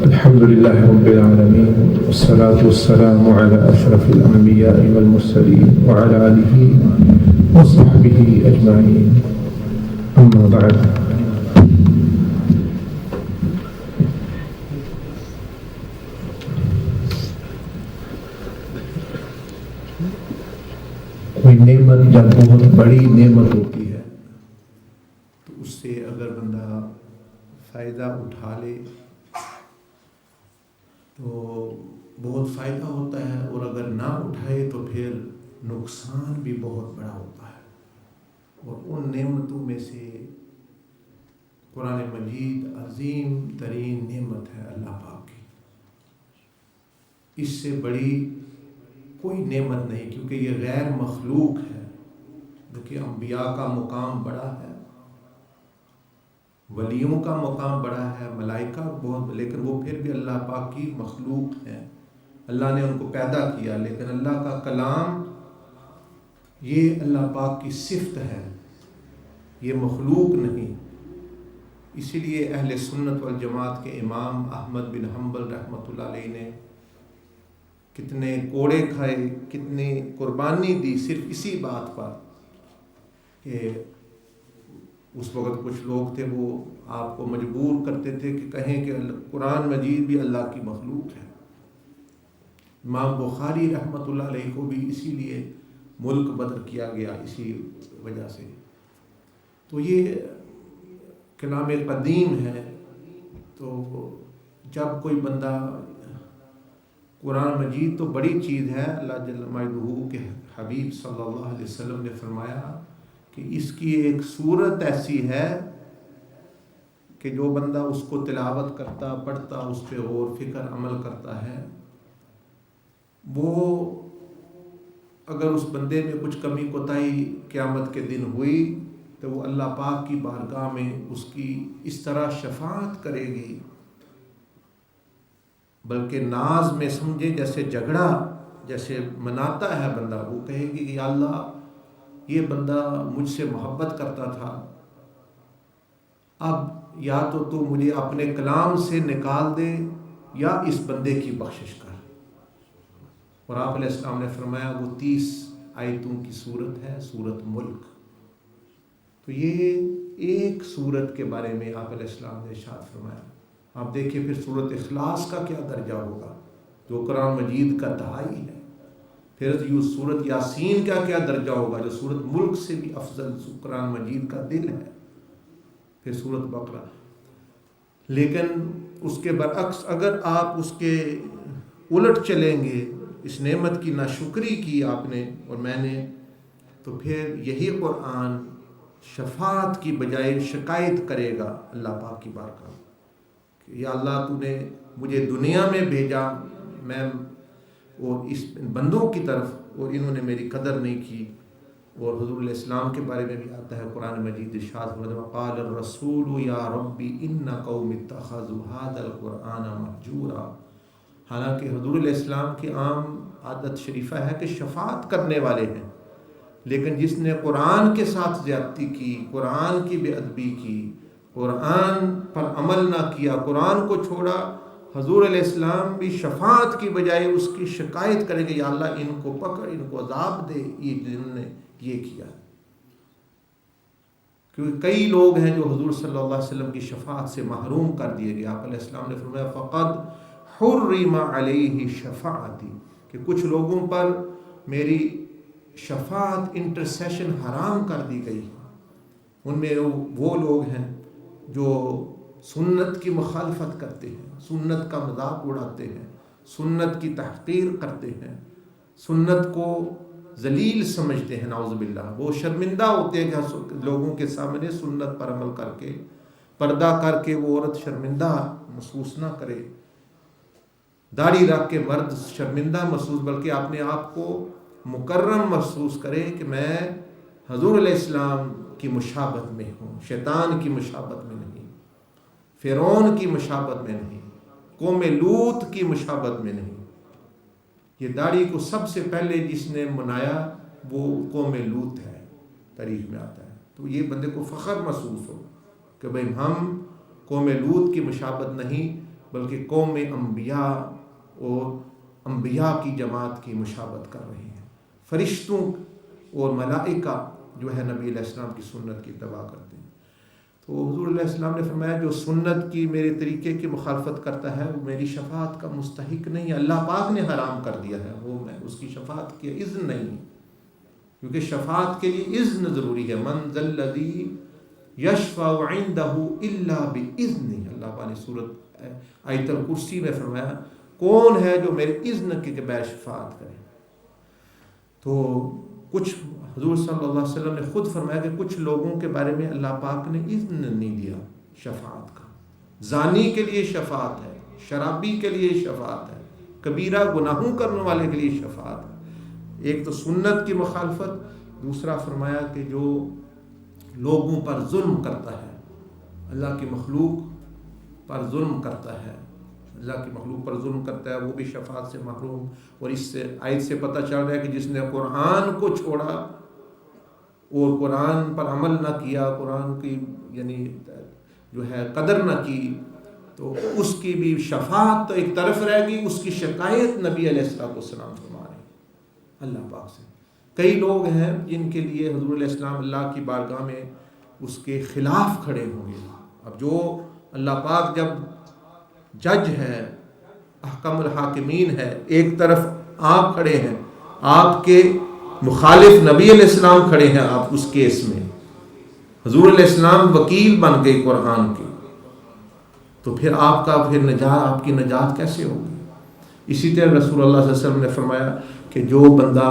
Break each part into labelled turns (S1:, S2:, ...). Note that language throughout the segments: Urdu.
S1: الحمد لله رب العالمين والصلاة والسلام على أشرف الأنبياء والمرسلين وعلى آله وصحبه أجمعين. أما بعد، کوئی نعمت جب بہت بڑی نعمت ہوتی ہے تو اس سے اگر بندہ فائدہ اٹھا لے تو بہت فائدہ ہوتا ہے، اور اگر نہ اٹھائے تو پھر نقصان بھی بہت بڑا ہوتا ہے. اور ان نعمتوں میں سے قرآن مجید عظیم ترین نعمت ہے اللہ پاک کی. اس سے بڑی کوئی نعمت نہیں، کیونکہ یہ غیر مخلوق ہے. دیکھیے انبیاء کا مقام بڑا ہے، ولیوں کا مقام بڑا ہے، ملائکہ بہت، لیکن وہ پھر بھی اللہ پاک کی مخلوق ہیں. اللہ نے ان کو پیدا کیا، لیکن اللہ کا کلام یہ اللہ پاک کی صفت ہے، یہ مخلوق نہیں. اسی لیے اہل سنت والجماعت کے امام احمد بن حنبل رحمۃ اللہ علیہ نے کتنے کوڑے کھائے، کتنی قربانی دی صرف اسی بات پر کہ اس وقت کچھ لوگ تھے وہ آپ کو مجبور کرتے تھے کہ کہیں کہ قرآن مجید بھی اللہ کی مخلوق ہے. امام بخاری رحمۃ اللہ علیہ کو بھی اسی لیے ملک بدر کیا گیا، اسی وجہ سے. تو یہ کلام قدیم ہے. تو جب کوئی بندہ، قرآن مجید تو بڑی چیز ہے، اللہ جل مجدہ کے حبیب صلی اللہ علیہ وسلم نے فرمایا کہ اس کی ایک صورت ایسی ہے کہ جو بندہ اس کو تلاوت کرتا، پڑھتا، اس پہ غور فکر عمل کرتا ہے، وہ اگر اس بندے میں کچھ کمی کوتاہی قیامت کے دن ہوئی تو وہ اللہ پاک کی بارگاہ میں اس کی اس طرح شفاعت کرے گی، بلکہ ناز میں سمجھے جیسے جھگڑا، جیسے مناتا ہے بندہ. وہ کہے گی کہ یا اللہ یہ بندہ مجھ سے محبت کرتا تھا، اب یا تو مجھے اپنے کلام سے نکال دے یا اس بندے کی بخشش کر. اور آپ علیہ السلام نے فرمایا وہ 30 آیتوں کی صورت ہے، صورت ملک. تو یہ ایک صورت کے بارے میں آپ علیہ السلام نے ارشاد فرمایا. آپ دیکھیں پھر صورت اخلاص کا کیا درجہ ہوگا جو قرآن مجید کا دہائی ہے. پھر صورت یاسین کا کیا درجہ ہوگا جو صورت ملک سے بھی افضل قرآن مجید کا دل ہے. پھر صورت بقرہ. لیکن اس کے برعکس اگر آپ اس کے الٹ چلیں گے، اس نعمت کی ناشکری کی آپ نے اور میں نے، تو پھر یہی قرآن شفاعت کی بجائے شکایت کرے گا اللہ پاک کی بارگاہ کہ یا اللہ تو نے مجھے دنیا میں بھیجا، میں اور اس بندوں کی طرف، اور انہوں نے میری قدر نہیں کی. اور حضور علیہ السلام کے بارے میں بھی آتا ہے قرآن مجید ارشاد فرماتا ہے قال الرسول یا ربی ان قوم اتخذوا هذا القرآن مہجورا. حالانکہ حضور علیہ السلام کی عام عادت شریفہ ہے کہ شفاعت کرنے والے ہیں، لیکن جس نے قرآن کے ساتھ زیادتی کی، قرآن کی بے ادبی کی، قرآن پر عمل نہ کیا، قرآن کو چھوڑا، حضور علیہ السلام بھی شفاعت کی بجائے اس کی شکایت کریں گے یا اللہ ان کو پکڑ، ان کو عذاب دے، یہ جنہوں نے یہ کیا. کیونکہ کئی لوگ ہیں جو حضور صلی اللہ علیہ وسلم کی شفاعت سے محروم کر دیے گئے. آپ علیہ السلام نے فرمایا فقد حرم علیہ شفاعتی، کہ کچھ لوگوں پر میری شفاعت، انٹرسیشن حرام کر دی گئی. ان میں وہ لوگ ہیں جو سنت کی مخالفت کرتے ہیں، سنت کا مذاق اڑاتے ہیں، سنت کی تحقیر کرتے ہیں، سنت کو ذلیل سمجھتے ہیں. نعوذ باللہ. وہ شرمندہ ہوتے ہیں کہ لوگوں کے سامنے سنت پر عمل کر کے، پردہ کر کے وہ عورت شرمندہ محسوس نہ کرے، داڑھی رکھ کے مرد شرمندہ محسوس، بلکہ اپنے آپ کو مکرم محسوس کرے کہ میں حضور علیہ السلام کی مشابہت میں ہوں، شیطان کی مشابہت میں نہیں، فرعون کی مشابہت میں نہیں، قوم لوط کی مشابہت میں نہیں. یہ داڑھی کو سب سے پہلے جس نے منایا وہ قوم لوط ہے، تاریخ میں آتا ہے. تو یہ بندے کو فخر محسوس ہو کہ بھئی ہم قوم لوط کی مشابہت نہیں بلکہ قوم انبیاء اور انبیاء کی جماعت کی مشابہت کر رہے ہیں. فرشتوں اور ملائکہ جو ہے نبی علیہ السلام کی سنت کی اتباع کرتے ہیں. تو حضور علیہ السلام نے فرمایا جو سنت کی میرے طریقے کی مخالفت کرتا ہے وہ میری شفاعت کا مستحق نہیں ہے. اللہ پاک نے حرام کر دیا ہے، وہ میں اس کی شفاعت کی اذن نہیں، کیونکہ شفاعت کے لیے اذن ضروری ہے. من ذا الذی یشفع عنده الا باذنہ، اللہ پاک نے سورۃ آیت الکرسی میں فرمایا کون ہے جو میرے اذن کے بغیر شفاعت کرے. تو کچھ حضور صلی اللہ علیہ وسلم نے خود فرمایا کہ کچھ لوگوں کے بارے میں اللہ پاک نے اذن نہیں دیا شفاعت کا. زانی کے لیے شفاعت ہے، شرابی کے لیے شفاعت ہے، کبیرہ گناہوں کرنے والے کے لیے شفاعت ہے. ایک تو سنت کی مخالفت، دوسرا فرمایا کہ جو لوگوں پر ظلم کرتا ہے، اللہ کی مخلوق پر ظلم کرتا ہے، اللہ کی مخلوق پر ظلم کرتا ہے، وہ بھی شفاعت سے محروم. اور اس سے آیت سے پتہ چل رہا ہے کہ جس نے قرآن کو چھوڑا اور قرآن پر عمل نہ کیا، قرآن کی یعنی جو ہے قدر نہ کی، تو اس کی بھی شفاعت تو ایک طرف رہ گئی، اس کی شکایت نبی علیہ السلام فرما رہے ہیں اللہ پاک سے. کئی لوگ ہیں جن کے لیے حضور علیہ السلام اللہ کی بارگاہ میں اس کے خلاف کھڑے ہوں گے. اب جو اللہ پاک جب جج ہے، احکم الحاکمین ہے، ایک طرف آپ کھڑے ہیں، آپ کے مخالف نبی علیہ السلام کھڑے ہیں، آپ اس کیس میں حضور علیہ السلام وکیل بن گئے قرآن کے، تو پھر آپ کا نجات، آپ کی نجات کیسے ہوگی؟ اسی طرح رسول اللہ صلی اللہ علیہ وسلم نے فرمایا کہ جو بندہ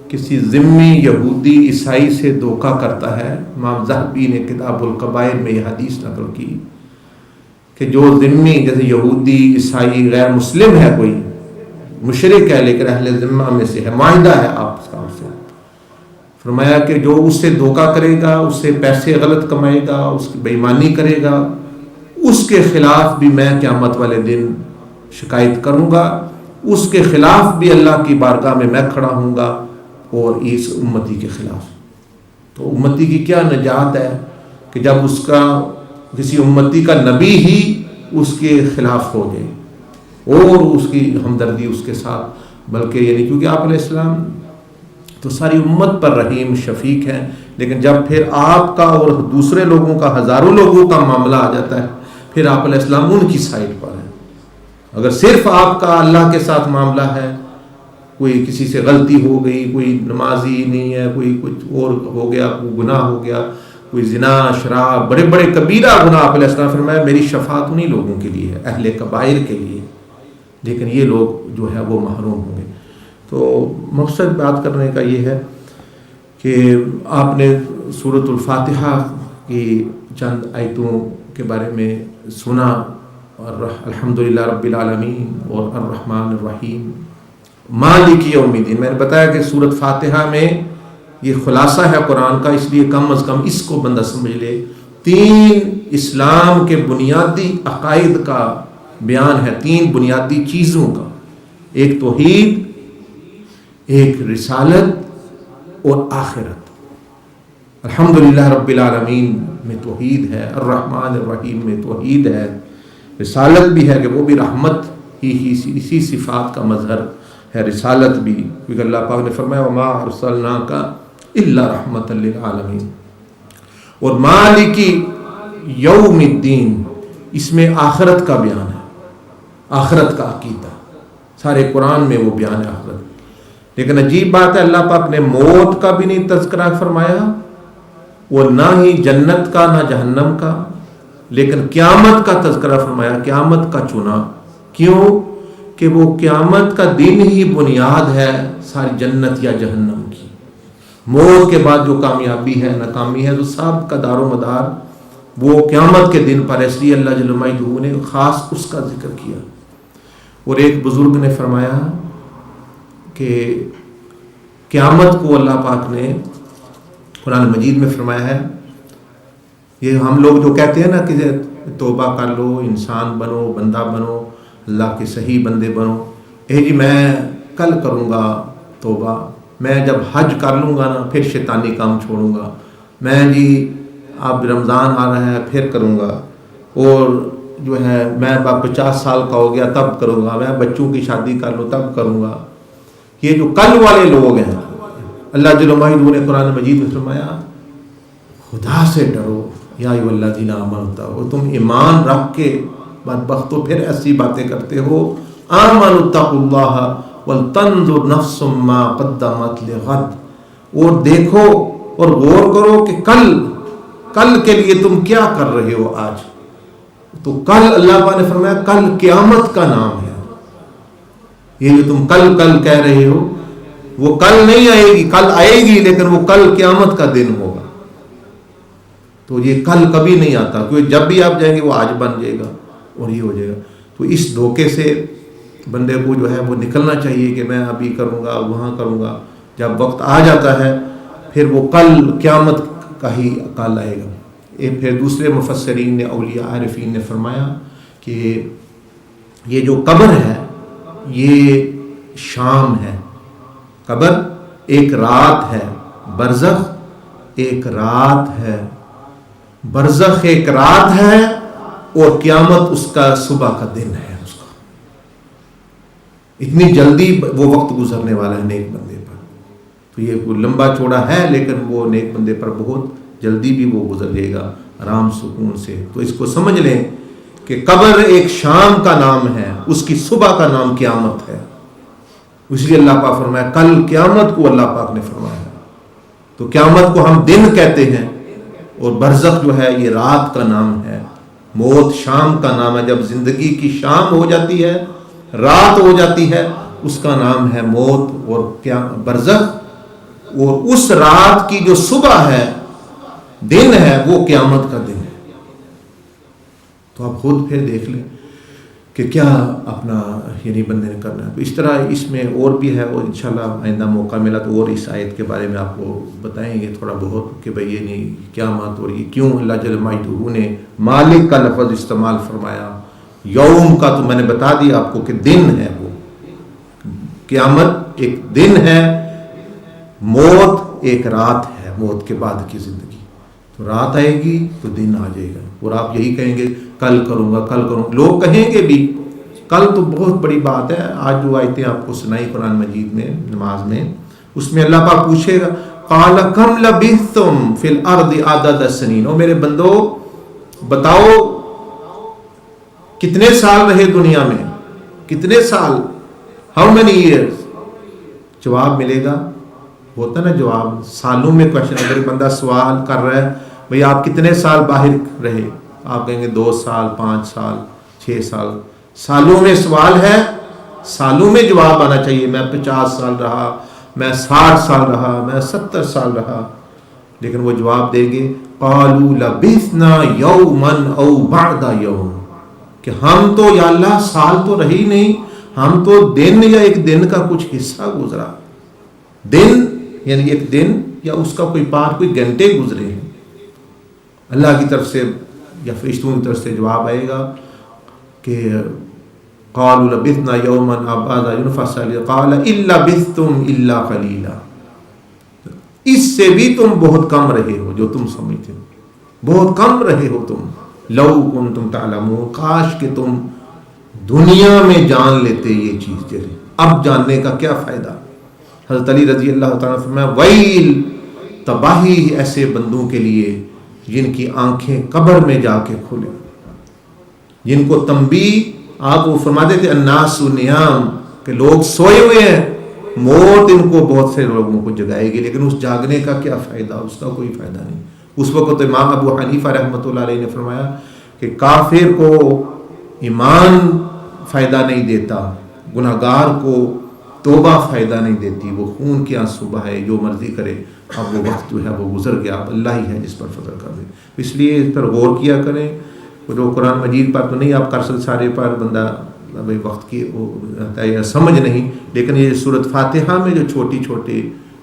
S1: کسی ذمی یہودی عیسائی سے دھوکہ کرتا ہے، امام ذہبی نے کتاب الکبائر میں یہ حدیث نقل کی کہ جو ذمی جیسے یہودی عیسائی غیر مسلم ہے، کوئی مشرک ہے لیکن اہل ذمہ میں سے ہے، معاہدہ ہے آپ کا سے، فرمایا کہ جو اس سے دھوکہ کرے گا، اس سے پیسے غلط کمائے گا، اس کی بے ایمانی کرے گا، اس کے خلاف بھی میں قیامت والے دن شکایت کروں گا، اس کے خلاف بھی اللہ کی بارگاہ میں کھڑا ہوں گا، اور اس امتی کے خلاف. تو امتی کی کیا نجات ہے کہ جب اس کا کسی امتی کا نبی ہی اس کے خلاف ہو جائے اور اس کی ہمدردی اس کے ساتھ، بلکہ یعنی کیونکہ آپ علیہ السلام تو ساری امت پر رحیم شفیق ہیں، لیکن جب پھر آپ کا اور دوسرے لوگوں کا، ہزاروں لوگوں کا معاملہ آ جاتا ہے، پھر آپ علیہ السلام ان کی سائڈ پر ہیں. اگر صرف آپ کا اللہ کے ساتھ معاملہ ہے، کوئی کسی سے غلطی ہو گئی، کوئی نمازی نہیں ہے، کوئی کچھ اور ہو گیا، کوئی گناہ ہو گیا، کوئی زنا، شراب، بڑے بڑے کبیرہ گناہ، آپ علیہ السلام فرمایا میری شفاعت انہی لوگوں کے لیے ہے، اہل کبائر کے لیے، لیکن یہ لوگ جو ہے وہ محروم ہوں گے. تو مقصد بات کرنے کا یہ ہے کہ آپ نے سورۃ الفاتحہ کی چند آیتوں کے بارے میں سنا، اور الحمدللہ رب العالمین اور الرحمن الرحیم مالک یوم الدین. میں نے بتایا کہ سورۃ فاتحہ میں یہ خلاصہ ہے قرآن کا، اس لیے کم از کم اس کو بندہ سمجھ لے. 3 اسلام کے بنیادی عقائد کا بیان ہے، 3 بنیادی چیزوں کا، ایک توحید، ایک رسالت اور آخرت. الحمدللہ رب العالمین میں توحید ہے، الرحمن الرحیم میں توحید ہے، رسالت بھی ہے کہ وہ بھی رحمت ہی اسی صفات کا مظہر ہے، رسالت بھی، کیونکہ اللہ پاک نے فرمایا وما ارسلناک الا رحمۃ للعالمین. اور مالک یوم الدین، اس میں آخرت کا بیان ہے، آخرت کا عقیدہ، سارے قرآن میں وہ بیان ہے آخرت. لیکن عجیب بات ہے، اللہ پاک نے موت کا بھی نہیں تذکرہ فرمایا، اور نہ ہی جنت کا، نہ جہنم کا، لیکن قیامت کا تذکرہ فرمایا، قیامت کا چنا. کیوں؟ کہ وہ قیامت کا دن ہی بنیاد ہے ساری جنت یا جہنم کی. موت کے بعد جو کامیابی ہے، ناکامی ہے، تو سب کا دار و مدار وہ قیامت کے دن پر، اس لیے اللہ جل مجدہ نے خاص اس کا ذکر کیا. اور ایک بزرگ نے فرمایا کہ قیامت کو اللہ پاک نے قرآن مجید میں فرمایا ہے، یہ ہم لوگ جو کہتے ہیں نا کہ توبہ کر لو، انسان بنو، بندہ بنو، اللہ کے صحیح بندے بنو، جی میں کل کروں گا توبہ، میں جب حج کر لوں گا نا پھر شیطانی کام چھوڑوں گا، میں جی اب رمضان آ رہا ہے پھر کروں گا، اور جو ہے میں 50 سال کا ہو گیا تب کروں گا، میں بچوں کی شادی کر لوں تب کروں گا، یہ جو کل والے لوگ ہیں، اللہ جل وعلا نے قرآن مجید میں فرمایا خدا سے ڈرو یا ایھا الذین آمنوا، تم ایمان رکھ کے بدبختو پھر ایسی باتیں کرتے ہو، آمنوا اتقوا اللہ ولتنظر نفس ما قدمت لغد، اور دیکھو اور غور کرو کہ کل کے لیے تم کیا کر رہے ہو آج. تو کل اللہ پاک نے فرمایا کل قیامت کا نام ہے. یہ جو تم کل کہہ رہے ہو وہ کل نہیں آئے گی، کل آئے گی لیکن وہ کل قیامت کا دن ہوگا. تو یہ کل کبھی نہیں آتا، کیونکہ جب بھی آپ جائیں گے وہ آج بن جائے گا اور یہ ہو جائے گا. تو اس دھوکے سے بندے کو جو ہے وہ نکلنا چاہیے کہ میں ابھی کروں گا وہاں کروں گا. جب وقت آ جاتا ہے پھر وہ کل قیامت کا ہی کل آئے گا. پھر دوسرے مفسرین نے اولیاء عارفین نے فرمایا کہ یہ جو قبر ہے یہ شام ہے، قبر ایک رات ہے، برزخ ایک رات ہے، برزخ ایک رات ہے اور قیامت اس کا صبح کا دن ہے. اس کا اتنی جلدی وہ وقت گزرنے والا ہے نیک بندے پر. تو یہ لمبا چوڑا ہے لیکن وہ نیک بندے پر بہت جلدی بھی وہ گزر جائے گا آرام سکون سے. تو اس کو سمجھ لیں کہ قبر ایک شام کا نام ہے، اس کی صبح کا نام قیامت ہے. اس لیے اللہ پاک فرمایا کل قیامت کو اللہ پاک نے فرمایا. تو قیامت کو ہم دن کہتے ہیں اور برزخ جو ہے یہ رات کا نام ہے، موت شام کا نام ہے. جب زندگی کی شام ہو جاتی ہے، رات ہو جاتی ہے، اس کا نام ہے موت اور برزخ. اور اس رات کی جو صبح ہے، دن ہے، وہ قیامت کا دن ہے. تو آپ خود پھر دیکھ لیں کہ کیا اپنا یعنی بندے نے کرنا ہے. تو اس طرح اس میں اور بھی ہے، اور انشاءاللہ آئندہ موقع ملا تو اور اس آیت کے بارے میں آپ کو بتائیں گے تھوڑا بہت کہ بھئی یہ نہیں قیامت اور یہ کیوں اللہ جل مجدہ نے مالک کا لفظ استعمال فرمایا. یوم کا تو میں نے بتا دیا آپ کو کہ دن ہے، وہ قیامت ایک دن ہے، موت ایک رات ہے، موت کے بعد کی زندگی. تو رات آئے گی تو دن آ جائے گا اور آپ یہی کہیں گے کل کروں گا کل کروں گا. لوگ کہیں گے بھی کل تو بہت بڑی بات ہے. آج جو آیتیں آپ کو سنائی قرآن مجید میں نماز میں، اس میں اللہ پاک پوچھے گا قال کم لبثتم فی الارض عدد سنین، او میرے بندو بتاؤ کتنے سال رہے دنیا میں، کتنے سال، ہاؤ مینی ایئرز. جواب ملے گا، ہوتا نا جواب سالوں میں کوشچن. اگر بندہ سوال کر رہا ہے بھئی آپ کتنے سال باہر رہے، آپ کہیں گے 2 سال 5 سال 6 سال. سالوں میں سوال ہے، سالوں میں جواب آنا چاہیے. میں 50 سال رہا، میں 60 سال رہا، میں 70 سال رہا. لیکن وہ جواب دیں گے قالوا لبثنا یوما او بعد یوم، کہ ہم تو یا اللہ سال تو رہی نہیں، ہم تو دن یا ایک دن کا کچھ حصہ گزرا. دن یعنی ایک دن یا اس کا کوئی پار کوئی گھنٹے گزرے ہیں. اللہ کی طرف سے یا فرشتوں کی طرف سے جواب آئے گا کہ قالوا لبثنا یوما او بعض یوم فصل قال الا لبثتم الا قلیلا، اس سے بھی تم بہت کم رہے ہو جو تم سمجھتے ہو، بہت کم رہے ہو تم. لو کنتم تعلمون، کاش کہ تم دنیا میں جان لیتے یہ چیز. چلے اب جاننے کا کیا فائدہ. حضرت علی رضی اللہ تعالیٰ فرمایا ویل، تباہی ایسے بندوں کے لیے جن کی آنکھیں قبر میں جا کے کھلے، جن کو تنبیہ آپ وہ فرماتے تھے الناس نیام، کہ لوگ سوئے ہوئے ہیں، موت ان کو بہت سے لوگوں کو جگائے گی، لیکن اس جاگنے کا کیا فائدہ، اس کا کوئی فائدہ نہیں. اس وقت امام ابو حنیفہ رحمۃ اللہ علیہ نے فرمایا کہ کافر کو ایمان فائدہ نہیں دیتا، گناہگار کو توبہ فائدہ نہیں دیتی، وہ خون کی آنسو بہائے جو مرضی کرے، اب وہ وقت جو ہے وہ گزر گیا، اب اللہ ہی ہے جس پر فضل کر دے. اس لیے اس پر غور کیا کریں. جو قرآن مجید پر تو نہیں آپ کر سکتے سارے پر، بندہ بھائی وقت کی سمجھ نہیں، لیکن یہ سورۃ فاتحہ میں جو چھوٹی چھوٹی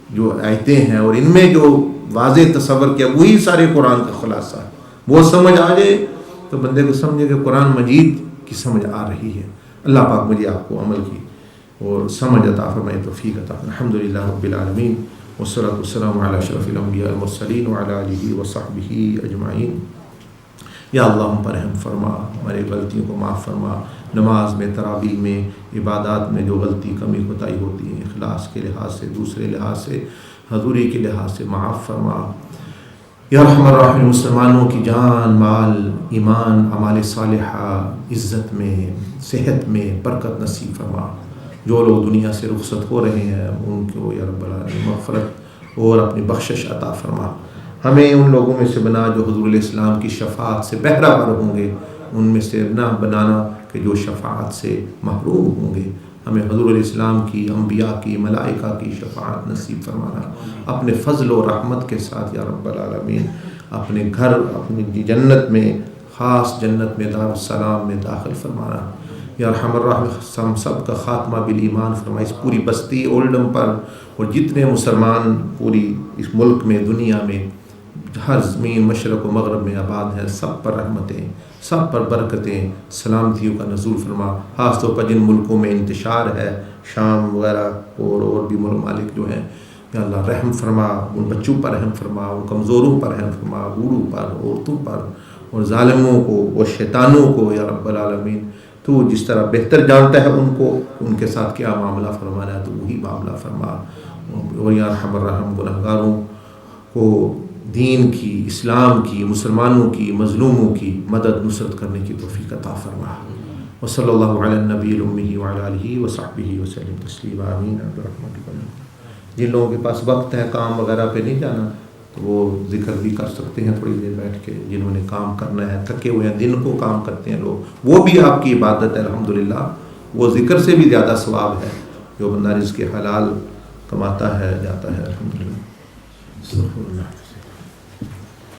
S1: جو آیتیں ہیں اور ان میں جو واضح تصور کیا وہی سارے قرآن کا خلاصہ ہے. وہ سمجھ آ جائے تو بندے کو سمجھے کہ قرآن مجید کی سمجھ آ رہی ہے. اللہ پاک مجھے آپ کو عمل کی اور سمجھ عطا فرمائے، توفیق عطا فرمائے. الحمدللہ رب العالمین والصلاة والسلام علی اشرف الانبیاء والمرسلین وعلی آلہ وصحبہ اجمعین. یا اللہ ہم پر رحم فرما، ہماری غلطیوں کو معاف فرما، نماز میں، تراویح میں، عبادات میں جو غلطی کمی کوتاہی ہوتی ہے اخلاص کے لحاظ سے، دوسرے لحاظ سے، حضوری کے لحاظ سے معاف فرما۔ یا رحم الراحمین مسلمانوں کی جان، مال، ایمان، اعمال صالحہ، عزت میں، صحت میں برکت نصیب فرما۔ جو لوگ دنیا سے رخصت ہو رہے ہیں ان کو یا رب العالمین مغفرت اور اپنی بخشش عطا فرما۔ ہمیں ان لوگوں میں سے بنا جو حضور علیہ السلام کی شفاعت سے بہرہ بر ہوں گے، ان میں سے نہ بنانا کہ جو شفاعت سے محروم ہوں گے۔ ہمیں حضور علیہ السلام کی، انبیاء کی، ملائکہ کی شفاعت نصیب فرمانا۔ اپنے فضل و رحمت کے ساتھ یا رب العالمین اپنے گھر، اپنی جنت میں، خاص جنت میں، دار السلام میں داخل فرمانا۔ یا ارحم الراحمین ہم سب کا خاتمہ بالایمان فرمائے، اس پوری بستی اولڈم پر اور جتنے مسلمان پوری اس ملک میں، دنیا میں، ہر زمین مشرق و مغرب میں آباد ہیں، سب پر رحمتیں، سب پر برکتیں، سلامتیوں کا نزول فرما۔ خاص طور پر جن ملکوں میں انتشار ہے، شام وغیرہ اور بھی ممالک جو ہیں، یا اللہ رحم فرما، ان بچوں پر رحم فرما، ان کمزوروں پر رحم فرما، بوڑھوں پر، عورتوں پر، اور ظالموں کو اور شیطانوں کو یا رب العالمین تو جس طرح بہتر جانتا ہے ان کو، ان کے ساتھ کیا معاملہ فرمانا ہے تو وہی معاملہ فرما۔ اور یا ارحم الراحمین گنہگاروں کو دین کی، اسلام کی، مسلمانوں کی، مظلوموں کی مدد نصرت کرنے کی توفیق عطا فرما۔ وصلی اللہ علی النبی الامی وعلی آلہ وصحبہ وسلم تسلیما، آمین برحمتک۔ جن لوگوں کے پاس وقت ہے کام وغیرہ پہ نہیں جانا تو وہ ذکر بھی کر سکتے ہیں تھوڑی دیر بیٹھ کے، جنہوں نے کام کرنا ہے، تھکے ہوئے ہیں، دن کو کام کرتے ہیں لوگ، وہ بھی آپ کی عبادت ہے الحمدللہ، وہ ذکر سے بھی زیادہ ثواب ہے جو بندہ رزق حلال کماتا ہے جاتا ہے الحمدللہ۔